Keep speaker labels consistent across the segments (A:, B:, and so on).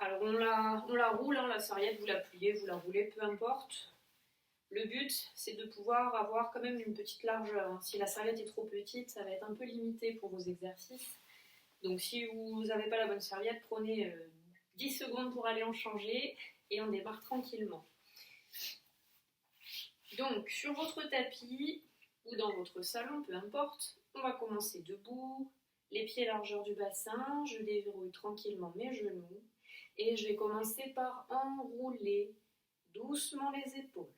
A: Alors on la roule, hein, la serviette, vous la pliez, vous la roulez, peu importe. Le but, c'est de pouvoir avoir quand même une petite largeur. Si la serviette est trop petite, ça va être un peu limité pour vos exercices. Donc si vous n'avez pas la bonne serviette, prenez 10 secondes pour aller en changer et on démarre tranquillement. Donc sur votre tapis ou dans votre salon, peu importe, on va commencer debout, les pieds largeur du bassin, je déverrouille tranquillement mes genoux et je vais commencer par enrouler doucement les épaules.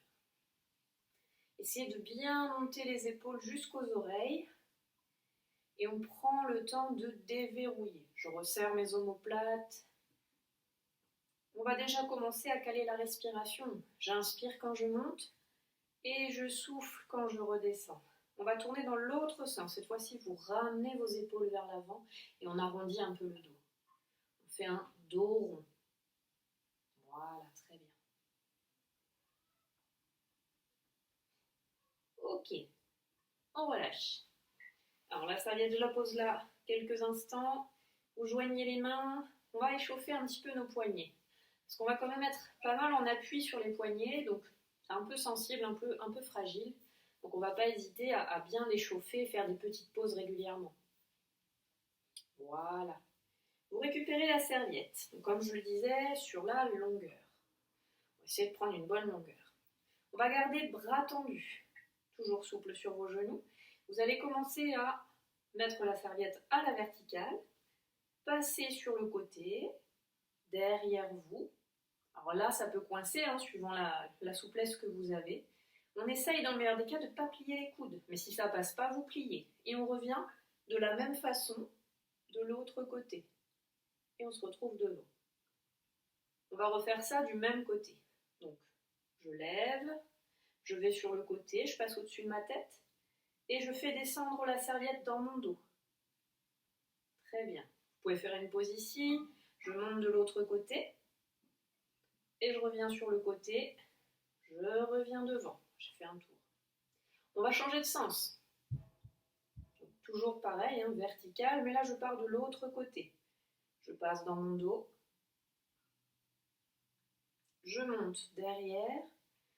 A: Essayez de bien monter les épaules jusqu'aux oreilles et on prend le temps de déverrouiller. Je resserre mes omoplates. On va déjà commencer à caler la respiration. J'inspire quand je monte et je souffle quand je redescends. On va tourner dans l'autre sens. Cette fois-ci, vous ramenez vos épaules vers l'avant et on arrondit un peu le dos. On fait un dos rond. Voilà, très bien. Ok, on relâche. Alors la serviette, je la pose là quelques instants. Vous joignez les mains. On va échauffer un petit peu nos poignets. Parce qu'on va quand même être pas mal en appui sur les poignets. Donc c'est un peu sensible, un peu fragile. Donc on ne va pas hésiter à bien les chauffer et faire des petites pauses régulièrement. Voilà. Vous récupérez la serviette. Donc, comme je le disais, sur la longueur. On va essayer de prendre une bonne longueur. On va garder bras tendus. Toujours souple sur vos genoux. Vous allez commencer à mettre la serviette à la verticale. Passer sur le côté, derrière vous. Alors là, ça peut coincer, hein, suivant la souplesse que vous avez. On essaye dans le meilleur des cas de ne pas plier les coudes. Mais si ça ne passe pas, vous pliez. Et on revient de la même façon de l'autre côté. Et on se retrouve devant. On va refaire ça du même côté. Donc, je lève, je vais sur le côté, je passe au-dessus de ma tête et je fais descendre la serviette dans mon dos. Très bien. Vous pouvez faire une pause ici, je monte de l'autre côté et je reviens sur le côté, je reviens devant. Je fais un tour. On va changer de sens. Donc, toujours pareil, hein, vertical, mais là je pars de l'autre côté. Je passe dans mon dos. Je monte derrière,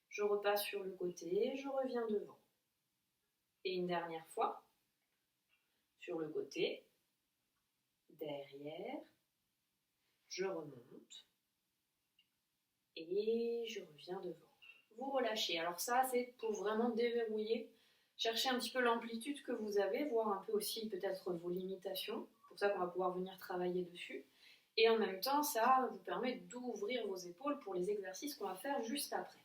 A: je repasse sur le côté, je reviens devant. Et une dernière fois, sur le côté, derrière, je remonte et je reviens devant. Vous relâchez. Alors ça, c'est pour vraiment déverrouiller, chercher un petit peu l'amplitude que vous avez, voir un peu aussi peut-être vos limitations. C'est pour ça qu'on va pouvoir venir travailler dessus. Et en même temps, ça vous permet d'ouvrir vos épaules pour les exercices qu'on va faire juste après.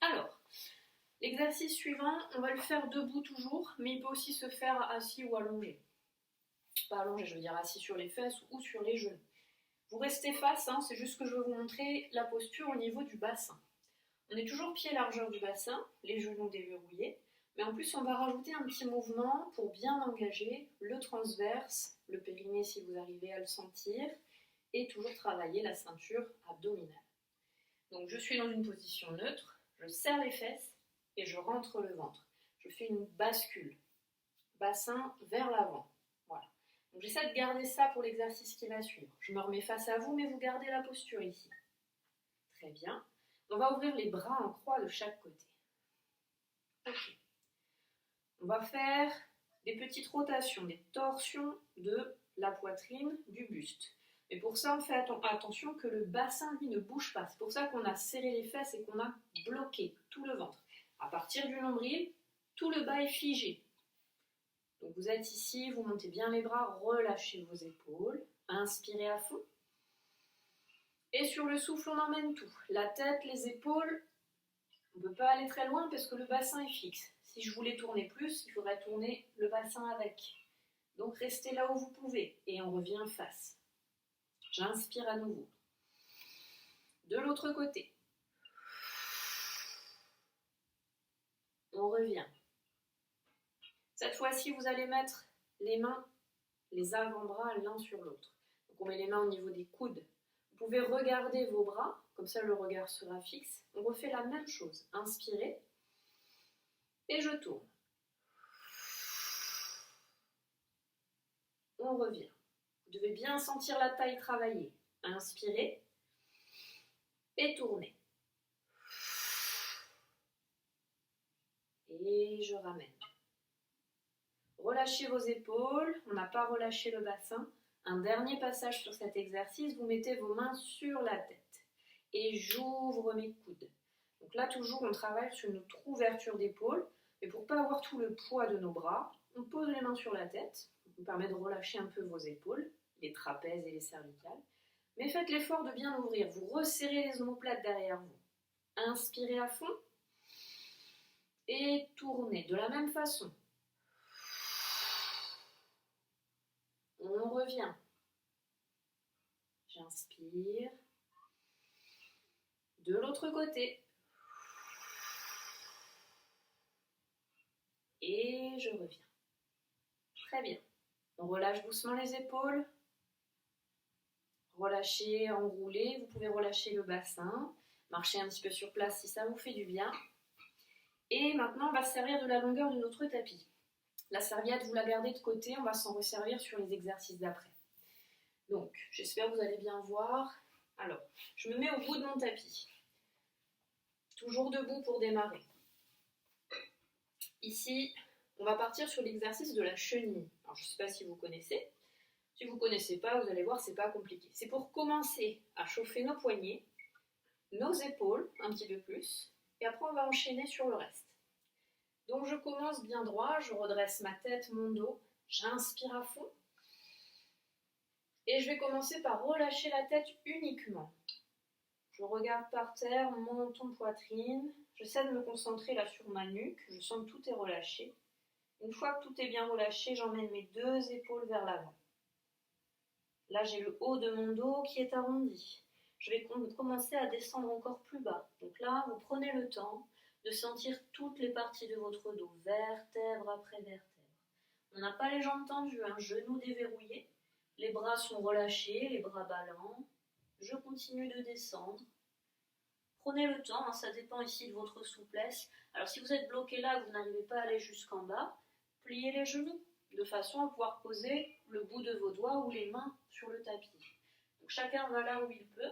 A: Alors, l'exercice suivant, on va le faire debout toujours, mais il peut aussi se faire assis ou allongé. Pas allongé, je veux dire assis sur les fesses ou sur les genoux. Vous restez face, hein, c'est juste que je vais vous montrer la posture au niveau du bassin. On est toujours pied largeur du bassin, les genoux déverrouillés, mais en plus on va rajouter un petit mouvement pour bien engager le transverse, le périnée si vous arrivez à le sentir, et toujours travailler la ceinture abdominale. Donc je suis dans une position neutre, je serre les fesses et je rentre le ventre. Je fais une bascule, bassin vers l'avant. Voilà. Donc j'essaie de garder ça pour l'exercice qui va suivre. Je me remets face à vous, mais vous gardez la posture ici. Très bien. On va ouvrir les bras en croix de chaque côté. Ok. On va faire des petites rotations, des torsions de la poitrine, du buste. Mais pour ça, on fait attention que le bassin, lui, ne bouge pas. C'est pour ça qu'on a serré les fesses et qu'on a bloqué tout le ventre. À partir du nombril, tout le bas est figé. Donc vous êtes ici, vous montez bien les bras, relâchez vos épaules, inspirez à fond. Et sur le souffle, on emmène tout. La tête, les épaules, on ne peut pas aller très loin parce que le bassin est fixe. Si je voulais tourner plus, il faudrait tourner le bassin avec. Donc restez là où vous pouvez et on revient face. J'inspire à nouveau. De l'autre côté. On revient. Cette fois-ci, vous allez mettre les mains, les avant-bras l'un sur l'autre. Donc on met les mains au niveau des coudes. Vous pouvez regarder vos bras, comme ça le regard sera fixe. On refait la même chose. Inspirez. Et je tourne. On revient. Vous devez bien sentir la taille travailler. Inspirez et tournez. Et je ramène. Relâchez vos épaules, on n'a pas relâché le bassin. Un dernier passage sur cet exercice, vous mettez vos mains sur la tête. Et j'ouvre mes coudes. Donc là, toujours, on travaille sur notre ouverture d'épaule. Et pour ne pas avoir tout le poids de nos bras, on pose les mains sur la tête. Ça vous permet de relâcher un peu vos épaules, les trapèzes et les cervicales. Mais faites l'effort de bien ouvrir. Vous resserrez les omoplates derrière vous. Inspirez à fond. Et tournez de la même façon. On revient. J'inspire. De l'autre côté. Et je reviens. Très bien. On relâche doucement les épaules. Relâchez, enroulez. Vous pouvez relâcher le bassin. Marchez un petit peu sur place si ça vous fait du bien. Et maintenant, on va se servir de la longueur de notre tapis. La serviette, vous la gardez de côté. On va s'en resservir sur les exercices d'après. Donc, j'espère que vous allez bien voir. Alors, je me mets au bout de mon tapis. Toujours debout pour démarrer. Ici, on va partir sur l'exercice de la chenille. Alors, je ne sais pas si vous connaissez. Si vous ne connaissez pas, vous allez voir, c'est pas compliqué. C'est pour commencer à chauffer nos poignets, nos épaules, un petit peu plus, et après on va enchaîner sur le reste. Donc je commence bien droit, je redresse ma tête, mon dos, j'inspire à fond, et je vais commencer par relâcher la tête uniquement. Je regarde par terre, menton, poitrine, j'essaie de me concentrer là sur ma nuque, je sens que tout est relâché. Une fois que tout est bien relâché, j'emmène mes deux épaules vers l'avant. Là, j'ai le haut de mon dos qui est arrondi. Je vais commencer à descendre encore plus bas. Donc là, vous prenez le temps de sentir toutes les parties de votre dos, vertèbre après vertèbre. On n'a pas les jambes tendues, genoux déverrouillés. Les bras sont relâchés, les bras ballants. Je continue de descendre. Prenez le temps, ça dépend ici de votre souplesse. Alors si vous êtes bloqué là, que vous n'arrivez pas à aller jusqu'en bas, pliez les genoux, de façon à pouvoir poser le bout de vos doigts ou les mains sur le tapis. Donc chacun va là où il peut.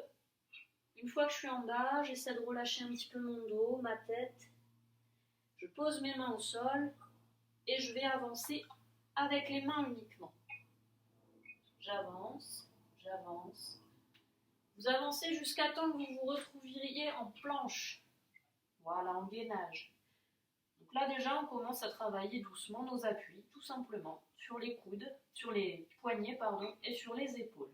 A: Une fois que je suis en bas, j'essaie de relâcher un petit peu mon dos, ma tête. Je pose mes mains au sol et je vais avancer avec les mains uniquement. J'avance, j'avance. Vous avancez jusqu'à temps que vous vous retrouviez en planche. Voilà, en gainage. Donc là déjà, on commence à travailler doucement nos appuis, tout simplement, sur les coudes, sur les poignets, et sur les épaules.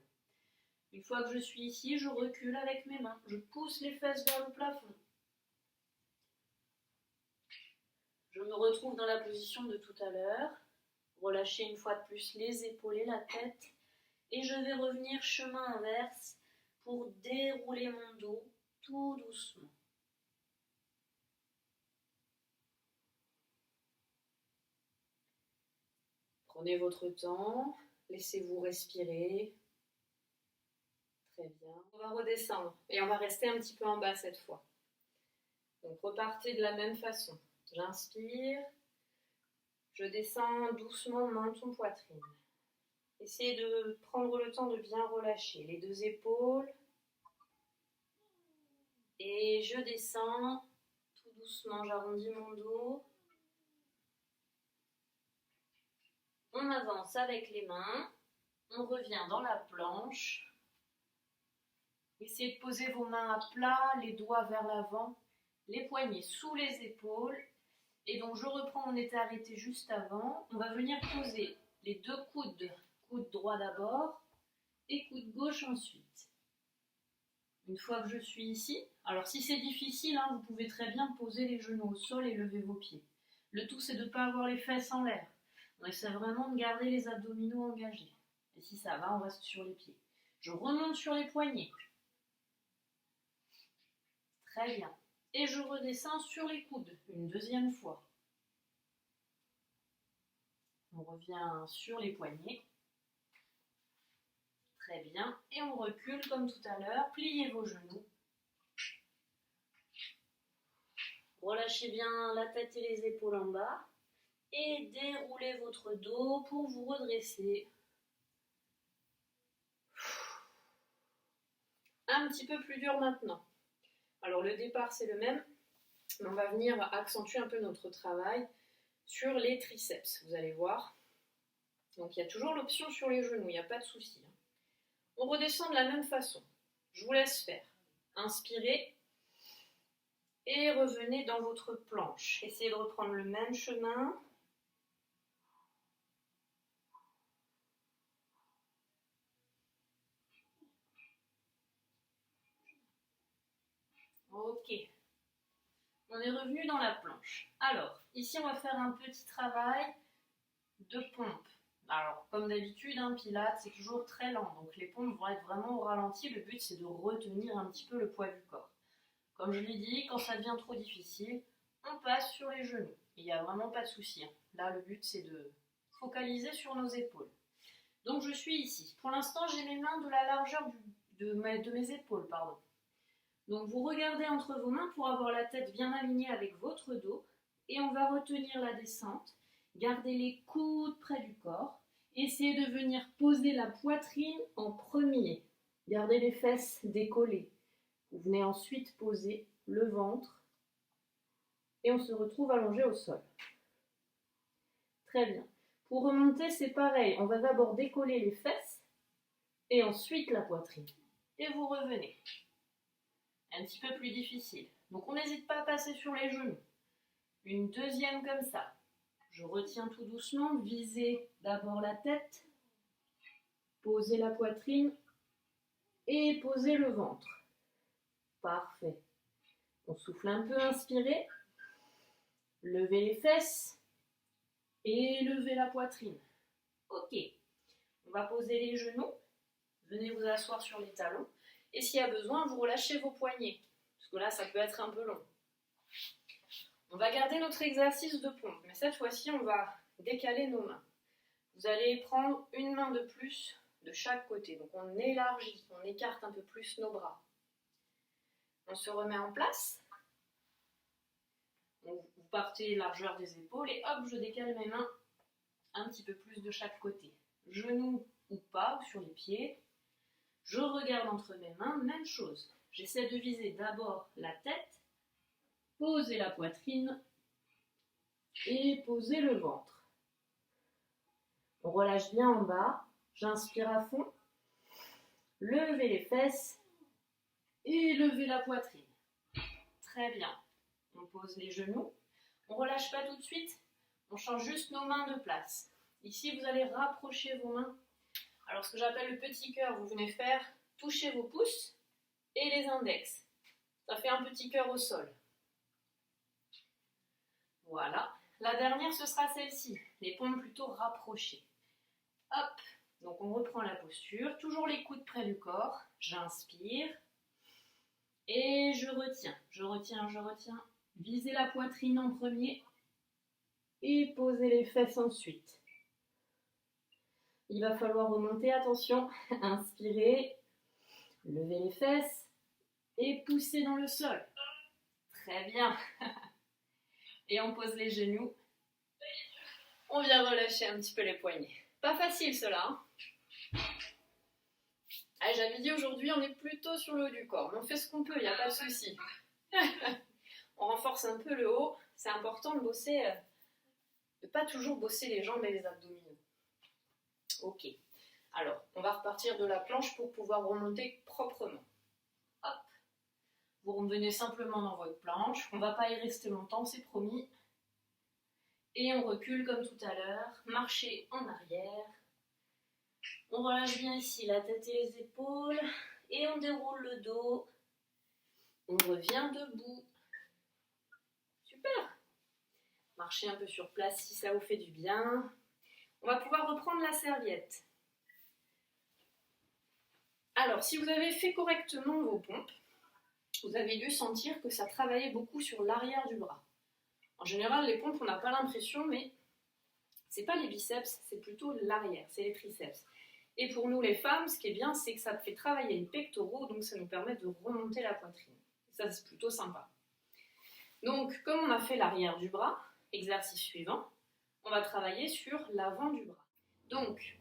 A: Une fois que je suis ici, je recule avec mes mains. Je pousse les fesses vers le plafond. Je me retrouve dans la position de tout à l'heure. Relâchez une fois de plus les épaules et la tête. Et je vais revenir chemin inverse pour dérouler mon dos tout doucement. Prenez votre temps, laissez-vous respirer. Très bien. On va redescendre et on va rester un petit peu en bas cette fois. Donc repartez de la même façon. J'inspire, je descends doucement menton poitrine. Essayez de prendre le temps de bien relâcher les deux épaules. Et je descends tout doucement, j'arrondis mon dos. On avance avec les mains, on revient dans la planche. Essayez de poser vos mains à plat, les doigts vers l'avant, les poignets sous les épaules. Et donc je reprends, on était arrêté juste avant. On va venir poser les deux coudes, coude droit d'abord et coude gauche ensuite. Une fois que je suis ici, alors si c'est difficile, vous pouvez très bien poser les genoux au sol et lever vos pieds. Le tout c'est de ne pas avoir les fesses en l'air. On essaie vraiment de garder les abdominaux engagés. Et si ça va, on reste sur les pieds. Je remonte sur les poignets. Très bien. Et je redescends sur les coudes, une deuxième fois. On revient sur les poignets. Très bien. Et on recule comme tout à l'heure. Pliez vos genoux. Relâchez bien la tête et les épaules en bas. Et déroulez votre dos pour vous redresser. un petit peu plus dur maintenant. Alors le départ c'est le même, mais on va venir accentuer un peu notre travail sur les triceps, vous allez voir. Donc il y a toujours l'option sur les genoux, il n'y a pas de souci. On redescend de la même façon. Je vous laisse faire. Inspirez et revenez dans votre planche. Essayez de reprendre le même chemin. Ok. On est revenu dans la planche. Alors, ici on va faire un petit travail de pompe. Alors, comme d'habitude, Pilates, c'est toujours très lent. Donc les pompes vont être vraiment au ralenti. Le but, c'est de retenir un petit peu le poids du corps. Comme je l'ai dit, quand ça devient trop difficile, on passe sur les genoux. Il n'y a vraiment pas de souci. Là, le but, c'est de focaliser sur nos épaules. Donc, je suis ici. Pour l'instant, j'ai mes mains de la largeur de mes épaules. Pardon. Donc, vous regardez entre vos mains pour avoir la tête bien alignée avec votre dos. Et on va retenir la descente. Gardez les coudes près du corps. Essayez de venir poser la poitrine en premier. Gardez les fesses décollées. Vous venez ensuite poser le ventre et on se retrouve allongé au sol. Très bien. Pour remonter, c'est pareil. On va d'abord décoller les fesses et ensuite la poitrine. Et vous revenez. Un petit peu plus difficile. Donc on n'hésite pas à passer sur les genoux. Une deuxième comme ça. Je retiens tout doucement. Visez d'abord la tête. Posez la poitrine et posez le ventre. Parfait. On souffle un peu, inspirez. Levez les fesses et levez la poitrine. Ok. On va poser les genoux. Venez vous asseoir sur les talons. Et s'il y a besoin, vous relâchez vos poignets. Parce que là, ça peut être un peu long. On va garder notre exercice de pompe. Mais cette fois-ci, on va décaler nos mains. Vous allez prendre une main de plus de chaque côté. Donc on élargit, on écarte un peu plus nos bras. On se remet en place. Vous partez largeur des épaules et hop, je décale mes mains un petit peu plus de chaque côté. Genoux ou pas, ou sur les pieds. Je regarde entre mes mains, même chose. J'essaie de viser d'abord la tête, poser la poitrine et poser le ventre. On relâche bien en bas, j'inspire à fond, levez les fesses et levez la poitrine. Très bien. On pose les genoux, on ne relâche pas tout de suite, on change juste nos mains de place. Ici, vous allez rapprocher vos mains. Alors, ce que j'appelle le petit cœur, vous venez faire toucher vos pouces et les index. Ça fait un petit cœur au sol. Voilà. La dernière, ce sera celle-ci. Les paumes plutôt rapprochées. Hop. Donc, on reprend la posture. Toujours les coudes près du corps. J'inspire. Et je retiens. Je retiens. Visez la poitrine en premier. Et posez les fesses ensuite. Il va falloir remonter. Attention. Inspirez. Levez les fesses. Et poussez dans le sol. Très bien. Et on pose les genoux. On vient relâcher un petit peu les poignets. Pas facile cela. Ah, j'avais dit aujourd'hui on est plutôt sur le haut du corps. Mais on fait ce qu'on peut, il n'y a pas de souci. On renforce un peu le haut. C'est important de bosser, de pas toujours bosser les jambes et les abdominaux. Ok. Alors, on va repartir de la planche pour pouvoir remonter proprement. Hop. Vous revenez simplement dans votre planche. On ne va pas y rester longtemps, c'est promis. Et on recule comme tout à l'heure. Marchez en arrière. On relâche bien ici la tête et les épaules. Et on déroule le dos. On revient debout. Super. Marchez un peu sur place si ça vous fait du bien. On va pouvoir reprendre la serviette. Alors, si vous avez fait correctement vos pompes, vous avez dû sentir que ça travaillait beaucoup sur l'arrière du bras. En général, les pompes, on n'a pas l'impression, mais c'est pas les biceps, c'est plutôt l'arrière, c'est les triceps. Et pour nous les femmes, ce qui est bien, c'est que ça fait travailler les pectoraux, donc ça nous permet de remonter la poitrine. Ça, c'est plutôt sympa. Donc, comme on a fait l'arrière du bras, exercice suivant, on va travailler sur l'avant du bras. Donc,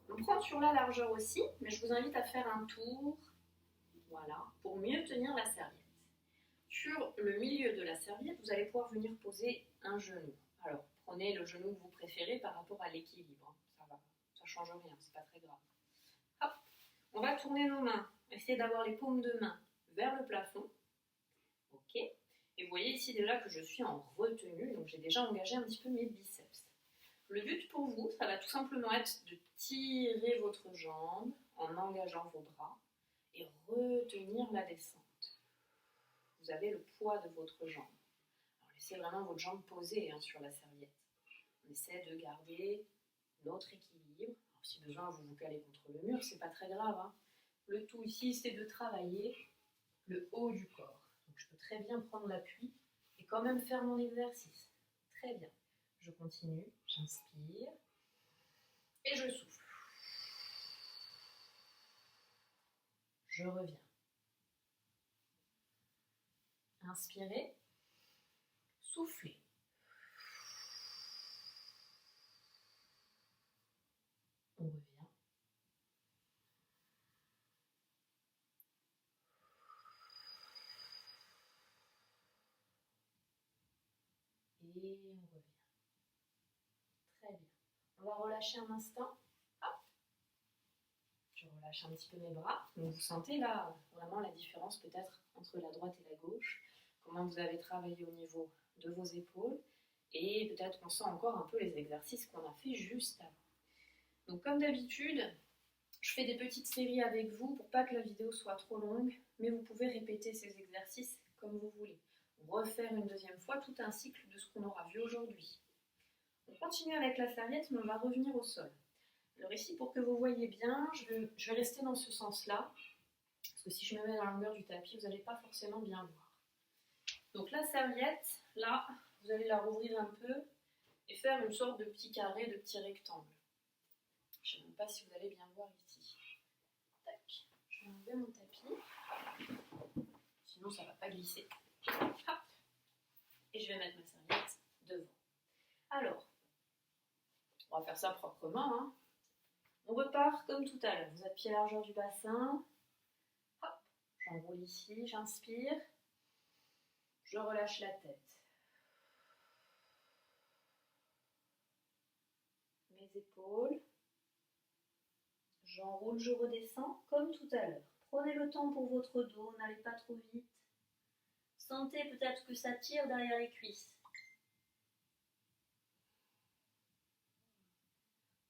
A: on prend sur la largeur aussi, mais je vous invite à faire un tour Voilà, pour mieux tenir la serviette. Sur le milieu de la serviette, vous allez pouvoir venir poser un genou. Alors, prenez le genou que vous préférez par rapport à l'équilibre. Ça va, ça change rien, c'est pas très grave. Hop, on va tourner nos mains. Essayez d'avoir les paumes de main vers le plafond. Ok. Et vous voyez ici déjà que je suis en retenue, donc j'ai déjà engagé un petit peu mes biceps. Le but pour vous, ça va tout simplement être de tirer votre jambe en engageant vos bras et retenir la descente. Vous avez le poids de votre jambe. Alors laissez vraiment votre jambe posée sur la serviette. On essaie de garder notre équilibre. Alors, si besoin, vous vous calez contre le mur, c'est pas très grave. Hein. Le tout ici, c'est de travailler le haut du corps. Donc je peux très bien prendre l'appui et quand même faire mon exercice. Très bien. Je continue, j'inspire et je souffle. Je reviens. Inspirez, soufflez. On revient. Et on revient. Très bien. On va relâcher un instant. Hop. Je relâche un petit peu mes bras. Donc vous sentez là vraiment la différence peut-être entre la droite et la gauche. Comment vous avez travaillé au niveau de vos épaules. Et peut-être qu'on sent encore un peu les exercices qu'on a fait juste avant. Donc comme d'habitude, je fais des petites séries avec vous pour pas que la vidéo soit trop longue, mais vous pouvez répéter ces exercices comme vous voulez. Refaire une deuxième fois tout un cycle de ce qu'on aura vu aujourd'hui. On continue avec la serviette, mais on va revenir au sol. Alors ici, pour que vous voyez bien, je vais rester dans ce sens-là, parce que si je me mets dans la longueur du tapis, vous n'allez pas forcément bien voir. Donc la serviette, là, vous allez la rouvrir un peu et faire une sorte de petit carré, de petit rectangle. Je ne sais même pas si vous allez bien voir ici. Tac, je vais enlever mon tapis, sinon ça ne va pas glisser. Hop. Et je vais mettre ma serviette devant. Alors, on va faire ça proprement. Hein. On repart comme tout à l'heure. Vous appuyez la largeur du bassin. Hop, j'enroule ici, j'inspire. Je relâche la tête. Mes épaules. J'enroule, je redescends comme tout à l'heure. Prenez le temps pour votre dos, n'allez pas trop vite. Sentez peut-être que ça tire derrière les cuisses.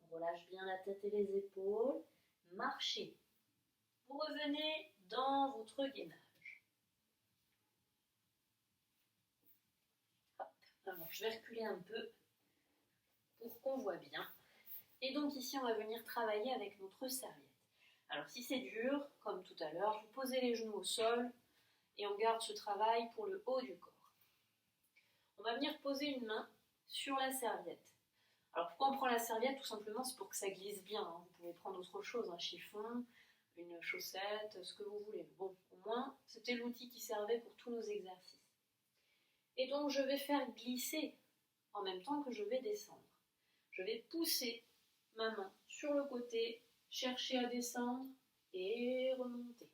A: On relâche bien la tête et les épaules. Marchez. Vous revenez dans votre gainage. Hop. Alors, je vais reculer un peu pour qu'on voit bien. Et donc ici, on va venir travailler avec notre serviette. Alors si c'est dur, comme tout à l'heure, vous posez les genoux au sol et on garde ce travail pour le haut du corps. On va venir poser une main sur la serviette. Alors pourquoi on prend la serviette? Tout simplement, c'est pour que ça glisse bien. Hein. Vous pouvez prendre autre chose, un chiffon, une chaussette, ce que vous voulez. Bon, au moins, c'était l'outil qui servait pour tous nos exercices. Et donc, je vais faire glisser en même temps que je vais descendre. Je vais pousser ma main sur le côté, chercher à descendre et remonter.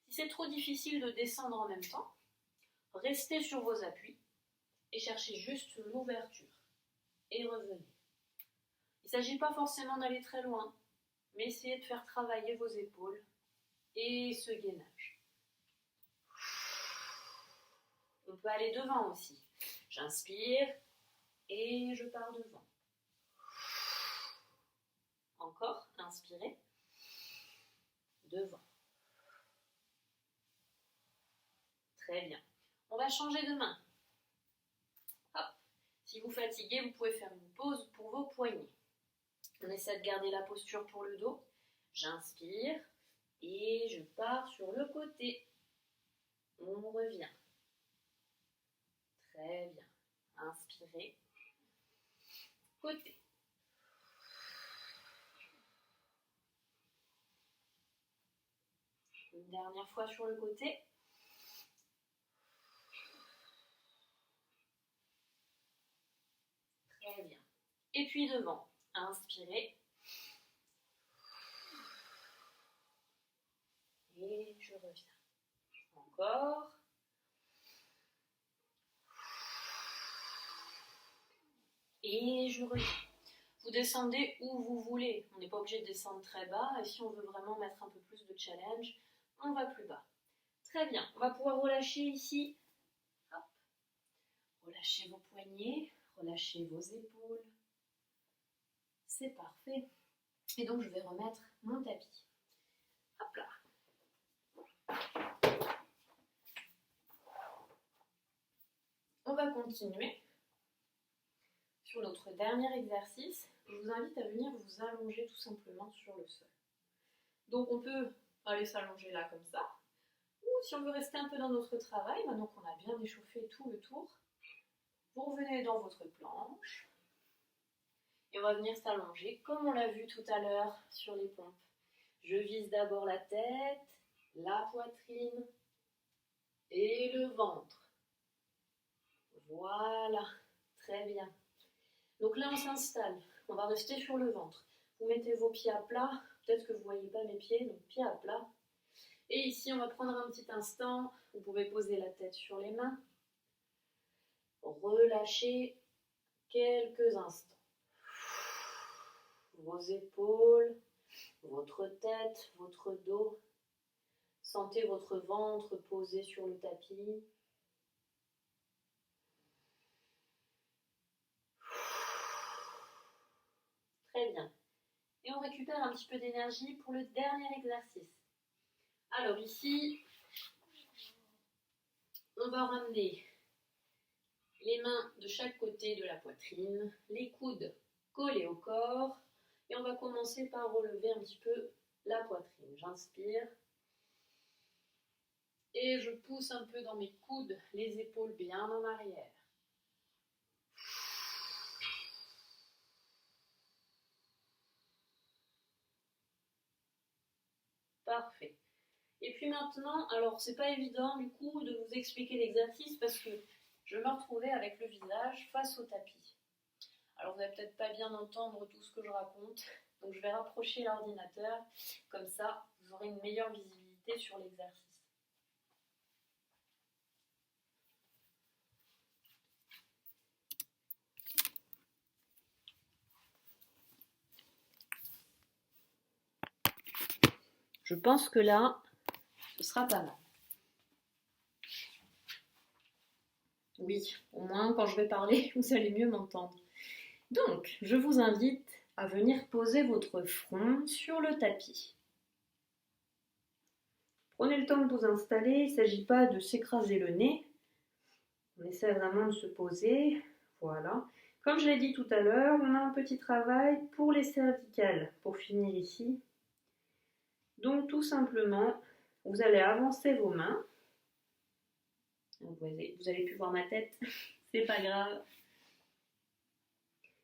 A: Si c'est trop difficile de descendre en même temps, restez sur vos appuis et cherchez juste l'ouverture et revenez. Il ne s'agit pas forcément d'aller très loin, mais essayez de faire travailler vos épaules et ce gainage. On peut aller devant aussi. J'inspire et je pars devant. Encore, inspirez, devant. Très bien. On va changer de main. Hop. Si vous fatiguez, vous pouvez faire une pause pour vos poignets. On essaie de garder la posture pour le dos. J'inspire et je pars sur le côté. On revient. Très bien. Inspirez. Côté. Une dernière fois sur le côté. Très bien. Et puis devant. Inspirez. Et je reviens. Encore. Et je reviens. Vous descendez où vous voulez. On n'est pas obligé de descendre très bas. Et si on veut vraiment mettre un peu plus de challenge, on va plus bas. Très bien. On va pouvoir relâcher ici. Hop. Relâchez vos poignets. Relâchez vos épaules. C'est parfait. Et donc, je vais remettre mon tapis. Hop là. On va continuer sur notre dernier exercice. Je vous invite à venir vous allonger tout simplement sur le sol. Donc, on peut aller s'allonger là comme ça. Ou si on veut rester un peu dans notre travail, maintenant qu'on a bien échauffé tout le tour, vous revenez dans votre planche. Et on va venir s'allonger comme on l'a vu tout à l'heure sur les pompes. Je vise d'abord la tête, la poitrine et le ventre. Voilà, très bien. Donc là, on s'installe. On va rester sur le ventre. Vous mettez vos pieds à plat. Peut-être que vous ne voyez pas mes pieds, donc pieds à plat. Et ici, on va prendre un petit instant. Vous pouvez poser la tête sur les mains. Relâchez quelques instants. Vos épaules, votre tête, votre dos. Sentez votre ventre posé sur le tapis. Très bien. Et on récupère un petit peu d'énergie pour le dernier exercice. Alors ici, on va ramener les mains de chaque côté de la poitrine, les coudes collés au corps. Et on va commencer par relever un petit peu la poitrine. J'inspire. Et je pousse un peu dans mes coudes, les épaules bien en arrière. Parfait. Et puis maintenant, alors c'est pas évident du coup de vous expliquer l'exercice parce que je me retrouvais avec le visage face au tapis. Alors vous n'allez peut-être pas bien entendre tout ce que je raconte, donc je vais rapprocher l'ordinateur, comme ça vous aurez une meilleure visibilité sur l'exercice. Je pense que là, ce sera pas mal. Oui, au moins quand je vais parler, vous allez mieux m'entendre. Donc, je vous invite à venir poser votre front sur le tapis. Prenez le temps de vous installer, il ne s'agit pas de s'écraser le nez. On essaie vraiment de se poser, voilà. Comme je l'ai dit tout à l'heure, on a un petit travail pour les cervicales, pour finir ici. Donc tout simplement, vous allez avancer vos mains. Vous avez pu voir ma tête, c'est pas grave.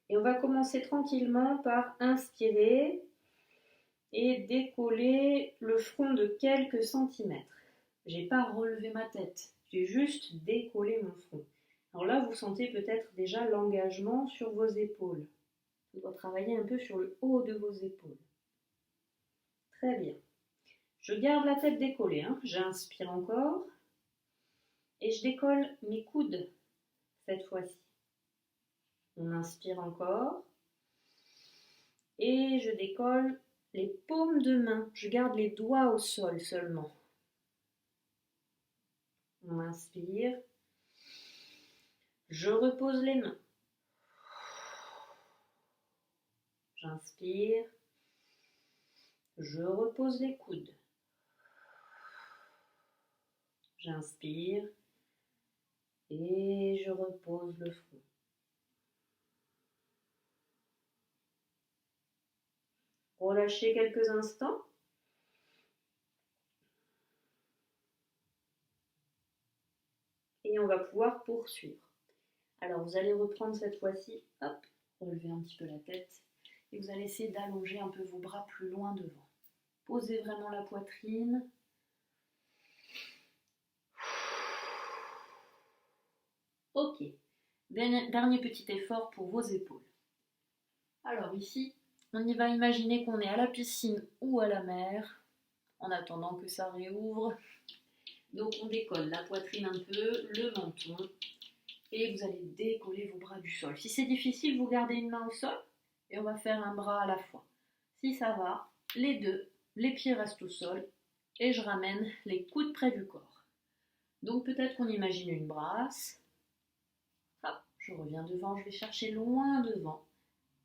A: Et on va commencer tranquillement par inspirer et décoller le front de quelques centimètres. J'ai pas relevé ma tête, j'ai juste décollé mon front. Alors là, vous sentez peut-être déjà l'engagement sur vos épaules. Vous devez travailler un peu sur le haut de vos épaules. Très bien. Je garde la tête décollée, j'inspire encore. Et je décolle mes coudes cette fois-ci. On inspire encore. Et je décolle les paumes de main. Je garde les doigts au sol seulement. On inspire. Je repose les mains. J'inspire. Je repose les coudes. J'inspire. Et je repose le front. Relâchez quelques instants. Et on va pouvoir poursuivre. Alors vous allez reprendre cette fois-ci, hop, relever un petit peu la tête. Et vous allez essayer d'allonger un peu vos bras plus loin devant. Posez vraiment la poitrine. Ok, dernier petit effort pour vos épaules. Alors ici, on y va imaginer qu'on est à la piscine ou à la mer, en attendant que ça réouvre. Donc on décolle la poitrine un peu, le menton, et vous allez décoller vos bras du sol. Si c'est difficile, vous gardez une main au sol et on va faire un bras à la fois. Si ça va, les deux, les pieds restent au sol et je ramène les coudes près du corps. Donc peut-être qu'on imagine une brasse. Hop, je reviens devant, je vais chercher loin devant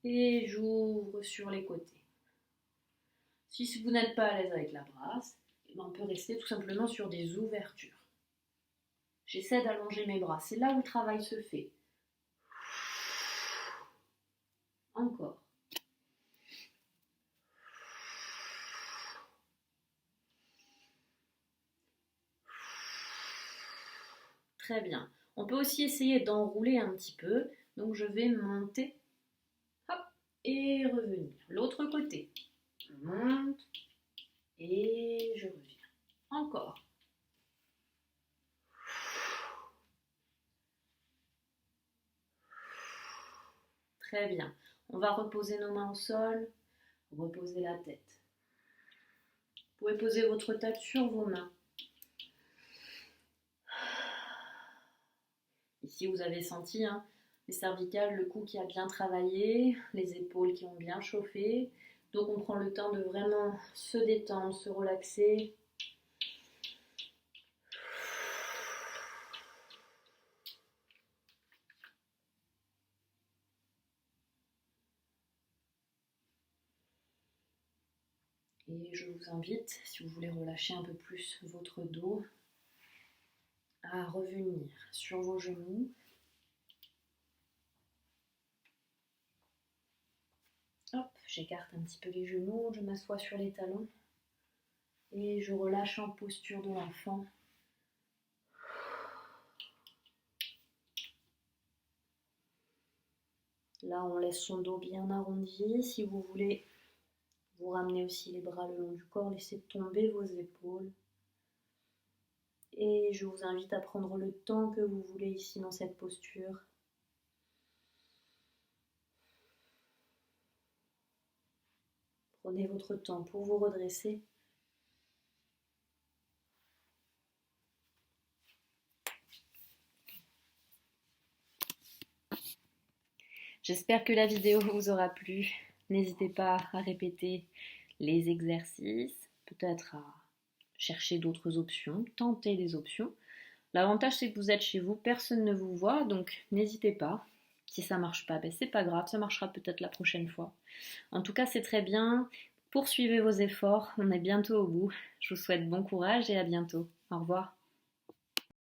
A: et j'ouvre sur les côtés. Si vous n'êtes pas à l'aise avec la brasse, on peut rester tout simplement sur des ouvertures. J'essaie d'allonger mes bras, c'est là où le travail se fait. Encore. Très bien. On peut aussi essayer d'enrouler un petit peu. Donc je vais monter, hop, et revenir. L'autre côté. Je monte et je reviens. Encore. Très bien. On va reposer nos mains au sol, reposer la tête. Vous pouvez poser votre tête sur vos mains. Ici, vous avez senti les cervicales, le cou qui a bien travaillé, les épaules qui ont bien chauffé. Donc, on prend le temps de vraiment se détendre, se relaxer. Et je vous invite, si vous voulez relâcher un peu plus votre dos, à revenir sur vos genoux. Hop, j'écarte un petit peu les genoux, je m'assois sur les talons et je relâche en posture de l'enfant. Là, on laisse son dos bien arrondi. Si vous voulez, vous ramenez aussi les bras le long du corps, laissez tomber vos épaules. Et je vous invite à prendre le temps que vous voulez ici dans cette posture. Prenez votre temps pour vous redresser. J'espère que la vidéo vous aura plu. N'hésitez pas à répéter les exercices, peut-être à chercher d'autres options, tenter des options. L'avantage, c'est que vous êtes chez vous, personne ne vous voit, donc n'hésitez pas. Si ça ne marche pas, c'est pas grave, ça marchera peut-être la prochaine fois. En tout cas, c'est très bien. Poursuivez vos efforts, on est bientôt au bout. Je vous souhaite bon courage et à bientôt. Au revoir.